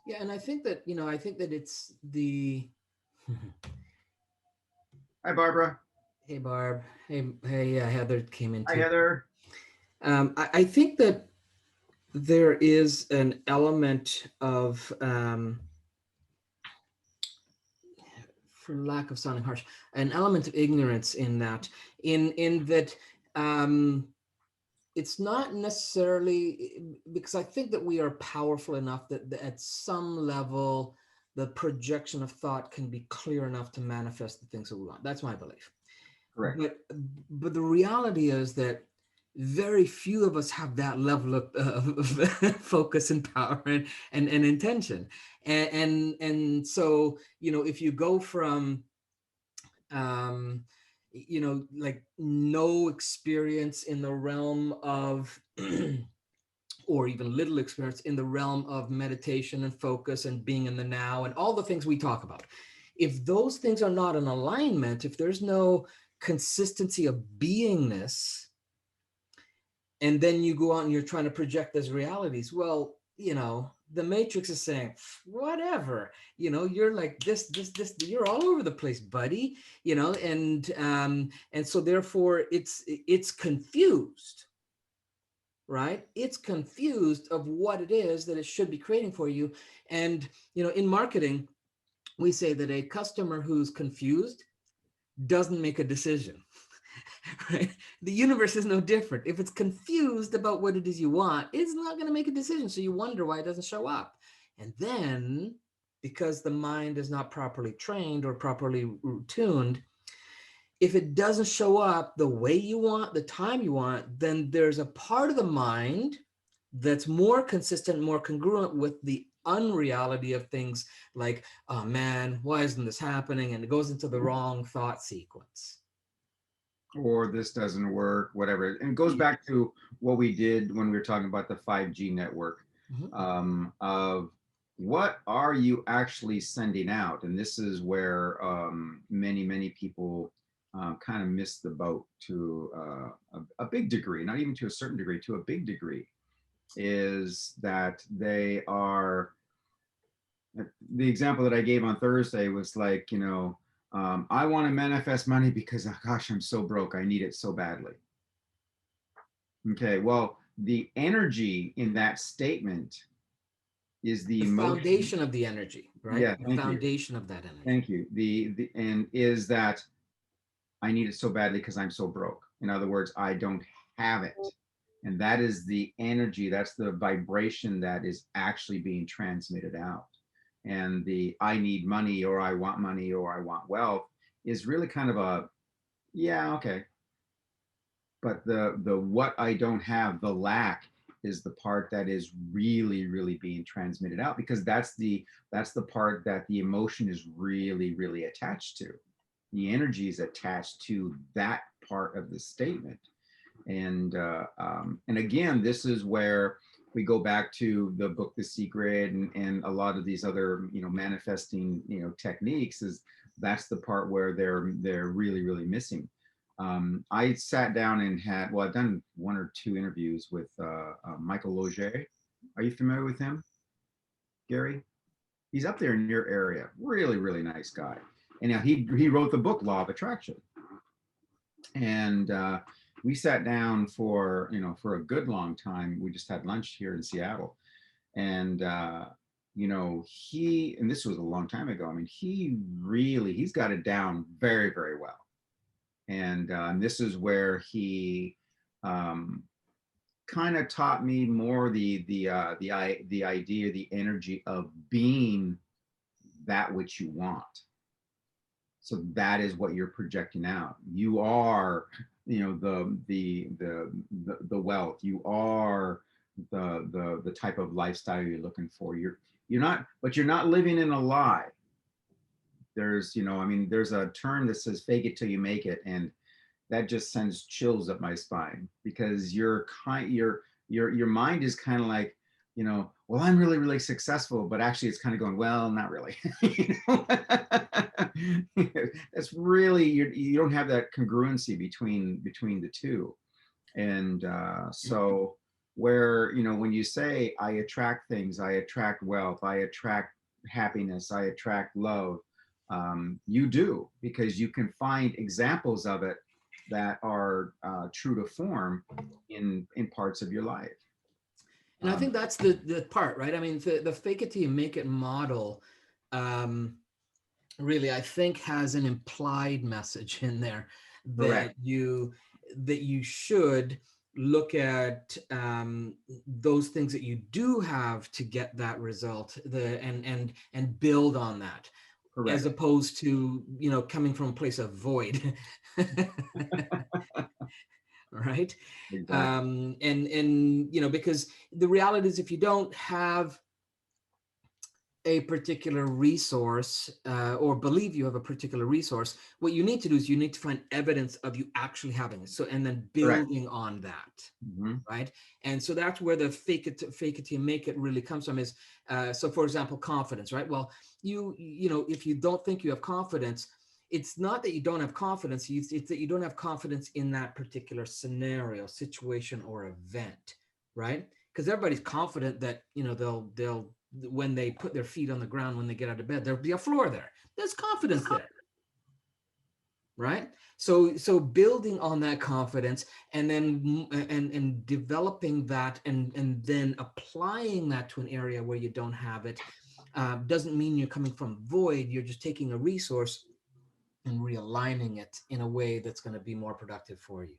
Yeah, and I think that, I think that it's the Hi, Barbara. hey Barb, hey, Heather came in Hi, too. Heather. I think that there is an element of, for lack of sounding harsh, an element of ignorance in that, in that, um, it's not necessarily because I think that we are powerful enough that at some level the projection of thought can be clear enough to manifest the things that we want. That's my belief. Correct. but but the reality is that very few of us have that level of focus and power and intention, and so if you go from um like no experience in the realm of or even little experience in the realm of meditation and focus and being in the now and all the things we talk about, if those things are not in alignment, if there's no consistency of beingness, and then you go out and you're trying to project those realities, well, the matrix is saying whatever, you're like this, you're all over the place, buddy, and so therefore it's confused, right? It's confused of what it is that it should be creating for you. And in marketing, we say that a customer who's confused doesn't make a decision. Right? The universe is no different. If it's confused about what it is you want, it's not going to make a decision. So you wonder why it doesn't show up. And then, because the mind is not properly trained or properly tuned, if it doesn't show up the way you want, the time you want, then there's a part of the mind that's more consistent, more congruent with the unreality of things, like, oh man, why isn't this happening? And it goes into the wrong thought sequence. Or this doesn't work, whatever. And it goes back to what we did when we were talking about the 5G network, Mhm. of what are you actually sending out? And this is where many people kind of miss the boat to a big degree, not even to a certain degree, to a big degree, is that they are the example that I gave on Thursday was like, I want to manifest money because, oh, gosh, I'm so broke. I need it so badly. Okay, well, the energy in that statement is the The emotion. foundation of the energy, right? Yeah, The thank you. foundation of that energy. Thank you. The and is that I need it so badly because I'm so broke. In other words, I don't have it. And that is the energy, that's the vibration that is actually being transmitted out. And the I need money or I want wealth is really kind of a, yeah, okay. But the what I don't have, the lack, is the part that is really being transmitted out, because that's the part that the emotion is really attached to. The energy is attached to that part of the statement. And again, this is where we go back to the book The Secret, and a lot of these other manifesting techniques. Is that's the part where they're really missing. I sat down and had, well, I've done one or two interviews with Michael Loger. Are you familiar with him, Gary? He's up there in your area. Really nice guy. And now he wrote the book Law of Attraction. And we sat down for for a good long time. We just had lunch here in Seattle, and he, and this was a long time ago. I mean, he's got it down very well. And this is where he um, kind of taught me more the idea, the energy of being that which you want. So that is what you're projecting out. You are, the wealth. You are the type of lifestyle you're looking for. You're not, but you're not living in a lie. There's, I mean, there's a term that says fake it till you make it, and that just sends chills up my spine, because your mind is kind of like, well, I'm really successful, but actually it's kind of going, well, not really. It's really, you don't have that congruency between the two. And Mhm. so where, you know, when you say, I attract things, I attract wealth, I attract happiness, I attract love, you do, because you can find examples of it that are true to form in parts of your life. And I Um, think that's the part, right? I mean, the fake it till you make it model, um, really, I think has an implied message in there correct. that you should look at those things that you do have to get that result, and build on that, as Correct. opposed to, you know, coming from a place of void. Right. Exactly. And you know, because the reality is, if you don't have a particular resource, or believe you have a particular resource, what you need to do is you need to find evidence of you actually having it. So, and then Correct. building on that, Hmm. right? And so that's where the fake it till you make it really comes from. Is so, for example, confidence, right? Well, you know, if you don't think you have confidence, it's not that you don't have confidence. It's that you don't have confidence in that particular scenario, situation, or event, right? Because everybody's confident that, you know, they'll when they put their feet on the ground, when they get out of bed, there'll be a floor there. There's confidence there, right? So building on that confidence, and then and developing that, and then applying that to an area where you don't have it, doesn't mean you're coming from void. You're just taking a resource and realigning it in a way that's going to be more productive for you.